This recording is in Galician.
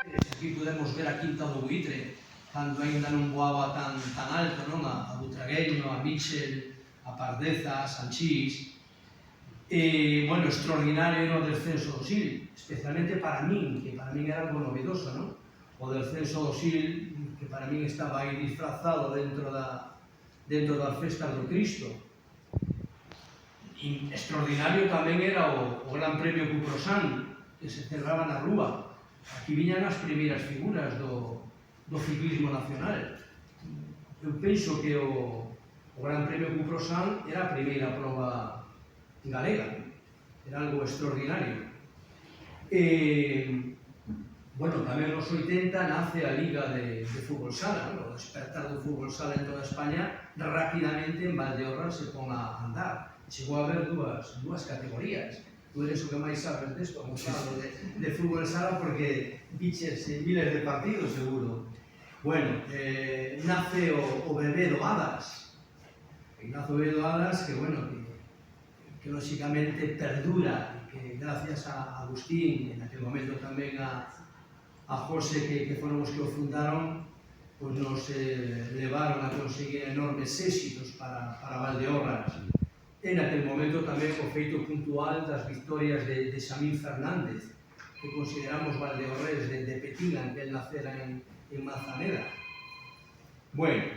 Aquí podemos ver a Quinta do Buitre, cando ainda non voaba tan alto, non? A Butragueño, a Michel, a Pardeza, a Sanchís. Bueno, extraordinario era o descenso do Sil, especialmente para min, que para min era algo novedoso, non? O descenso do Sil, que para min estaba aí disfrazado dentro das festas do Cristo. Extraordinario tamén era o Gran Premio Cuprosán, que se celebraba na Rúa. Aquí viñan as primeiras figuras do ciclismo nacional. Eu penso que o Gran Premio Cuprosán era a primeira proba galega. Era algo extraordinario. Bueno, tamén nos 80 nace a Liga de Fútbol Sala, o despertar do fútbol sala en toda España, rapidamente en Valdeorras se pon a andar. Chegou a haber dúas categorías. Tú eres o que máis sabes desto, Gonzalo, de fútbol sala, porque viches miles de partidos, seguro. Bueno, nace o bebé do Adas. Ignacio Bello Adas, que, bueno, que lóxicamente perdura, que gracias a Agustín, en aquel momento tamén a José, que foron os que o fundaron, pois nos levaron a conseguir enormes éxitos para Valdeorras. En aquel momento tamén o feito puntual das victorias de Xamín Fernández, que consideramos valdeorrés de Petina, que él nacera en Manzaneda. Bueno,